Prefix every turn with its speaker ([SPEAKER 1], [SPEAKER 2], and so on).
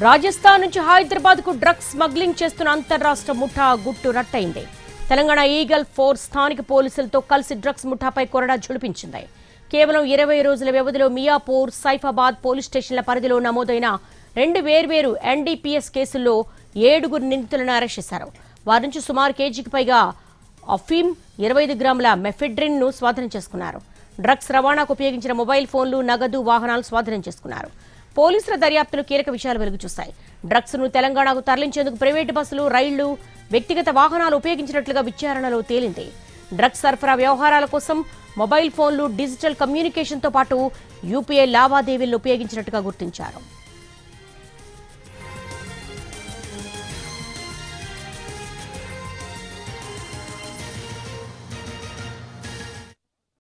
[SPEAKER 1] రాజస్థాన్ నుంచి హైదరాబాద్ కు drugs smuggling చేస్తున్న అంతర్రాష్ట్ర ముఠా గుట్టు రట్టయింది. తెలంగాణ ఈగల్ ఫోర్స్ స్థానిక పోలీసులతో కలిసి డ్రగ్స్ ముఠాపై కొరడా ఝుళిపించింది. కేవలం 20 రోజుల వ్యవధిలో మియాపూర్, సైఫాబాద్ పోలీస్ స్టేషన్ల పరిధిలో నమోదైన 2 వేర్వేరు ఎన్డీపీఎస్ కేసుల్లో 7 నిందితులను అరెస్ట్ చేశారు. వారి నుంచి సుమారు కేజీకి పైగా అఫీమ్, 25 గ్రాముల మెఫెడ్రిన్ ను స్వాధీనం చేసుకున్నారు. డ్రగ్స్ రవాణాకు ఉపయోగించిన మొబైల్ ఫోన్లు, నగదు, వాహనాలు స్వాధీనం చేసుకున్నారు. పోలీసుల దర్యాప్తులు కీలక విషయాలు వెలుగు చూశాయి. డ్రగ్స్ ను తెలంగాణకు తరలించేందుకు ప్రైవేటు బస్సులు, రైళ్లు, వ్యక్తిగత వాహనాలు ఉపయోగించినట్లుగా విచారణలో తేలింది. డ్రగ్స్ సరఫరా వ్యవహారాల కోసం మొబైల్ ఫోన్లు, డిజిటల్ కమ్యూనికేషన్తో పాటు యూపీఐ లావాదేవీలను ఉపయోగించినట్టుగా గుర్తించారు.